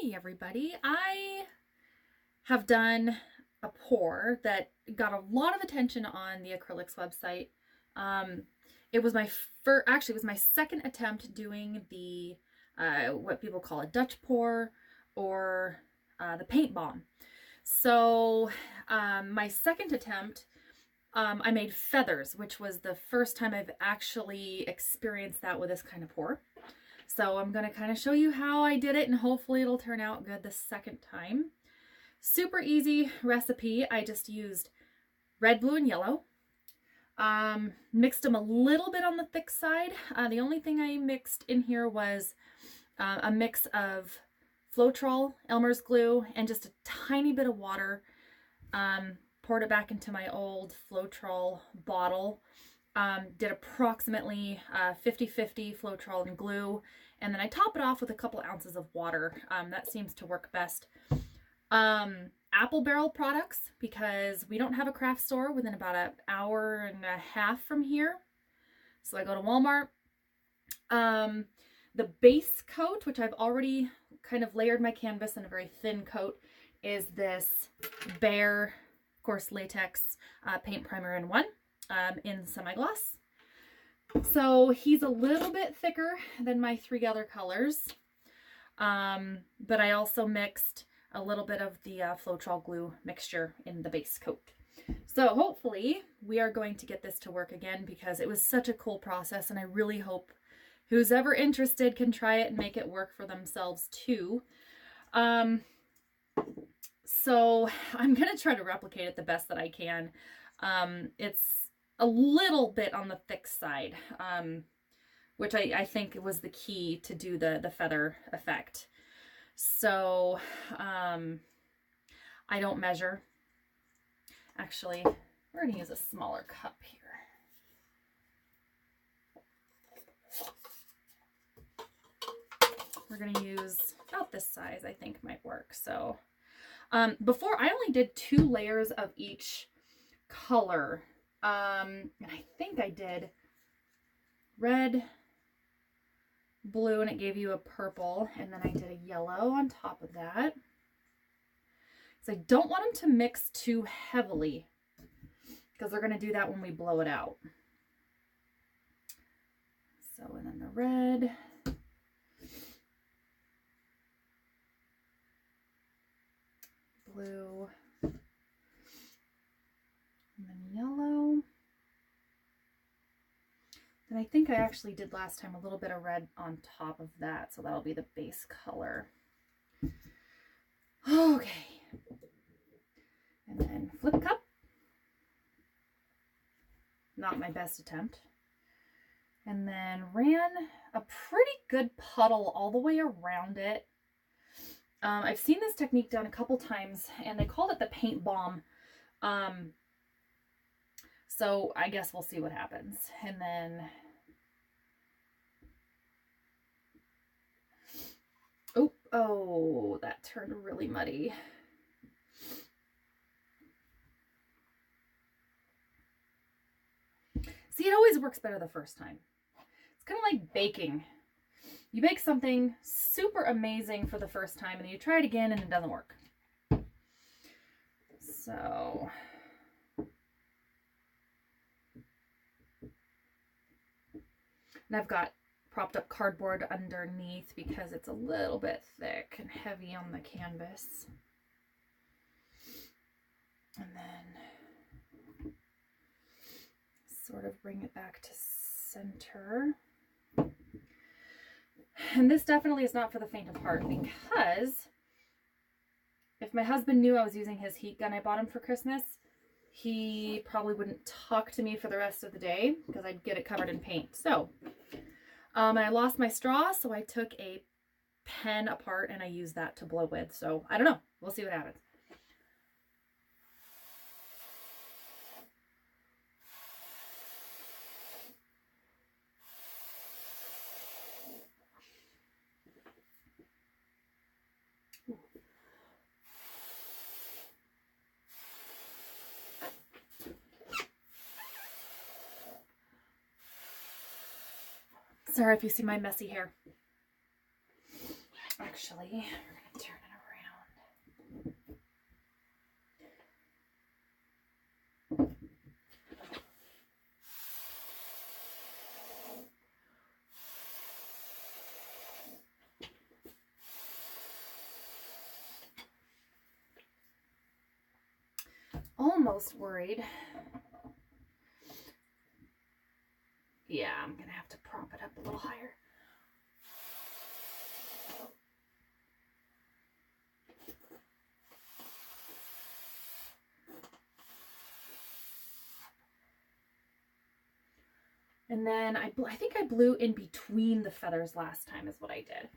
Hey everybody, I have done a pour that got a lot of attention on the Acrylics website. It was my actually it was my second attempt doing the what people call a Dutch pour or the paint bomb. So my second attempt, I made feathers, which was the first time I've actually experienced that with this kind of pour. So I'm going to kind of show you how I did it, and hopefully it'll turn out good the second time. Super easy recipe. I just used red, blue, and yellow. Mixed them a little bit on the thick side. The only thing I mixed in here was a mix of Floetrol, Elmer's glue, and just a tiny bit of water. Poured it back into my old Floetrol bottle. Did approximately 50-50 Floetrol and glue, and then I top it off with a couple ounces of water. That seems to work best. Apple barrel products, because we don't have a craft store within about an hour and a half from here. So I go to Walmart. The base coat, which I've already kind of layered my canvas in a very thin coat, is this Behr, of course, latex paint primer in one. In semi-gloss. So he's a little bit thicker than my three other colors, but I also mixed a little bit of the Floetrol glue mixture in the base coat. So hopefully we are going to get this to work again, because it was such a cool process, and I really hope who's ever interested can try it and make it work for themselves too. So I'm going to try to replicate it the best that I can. It's a little bit on the thick side, which I think was the key to do the feather effect. So I don't measure. Actually, we're going to use a smaller cup here. We're going to use about this size, I think might work. So before, I only did 2 layers of each color. And I think I did red, blue, and it gave you a purple, and then I did a yellow on top of that. So I don't want them to mix too heavily, because they're going to do that when we blow it out. So, and then the red, blue, and then yellow. And I think I actually did last time a little bit of red on top of that, so that'll be the base color. Okay. And then flip cup. Not my best attempt. And then ran a pretty good puddle all the way around it. I've seen this technique done a couple times, and they called it the paint bomb. So I guess we'll see what happens. And then, oh, that turned really muddy. See, it always works better the first time. It's kind of like baking. You bake something super amazing for the first time, and then you try it again and it doesn't work. So and I've got propped up cardboard underneath because it's a little bit thick and heavy on the canvas. And then sort of bring it back to center. And this definitely is not for the faint of heart, because if my husband knew I was using his heat gun I bought him for Christmas, he probably wouldn't talk to me for the rest of the day, because I'd get it covered in paint. So, and I lost my straw, so I took a pen apart and I used that to blow with. So, I don't know. We'll see what happens. Sorry if you see my messy hair. Actually, we're going to turn almost worried. Yeah, I'm gonna have to prop it up a little higher. And then I think I blew in between the feathers last time is what I did.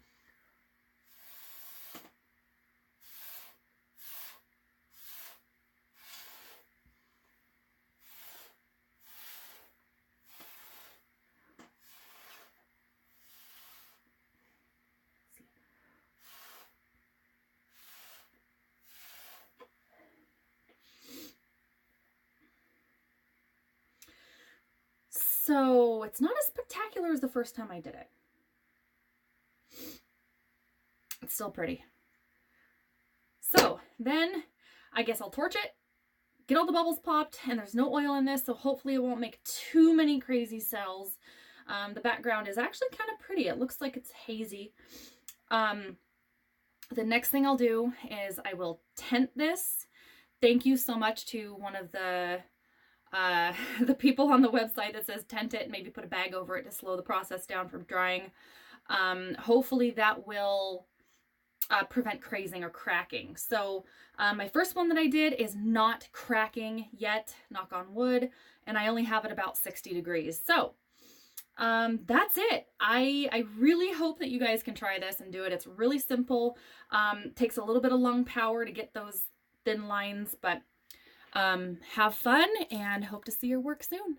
So it's not as spectacular as the first time I did it. It's still pretty. So then I guess I'll torch it, get all the bubbles popped, and there's no oil in this, so hopefully it won't make too many crazy cells. The background is actually kind of pretty. It looks like it's hazy. The next thing I'll do is I will tent this. Thank you so much to one of the people on the website that says tent it and maybe put a bag over it to slow the process down from drying. Hopefully that will prevent crazing or cracking. So my first one that I did is not cracking yet, knock on wood, and I only have it about 60 degrees. So that's it. I really hope that you guys can try this and do it. It's really simple. Takes a little bit of lung power to get those thin lines, but have fun and hope to see your work soon.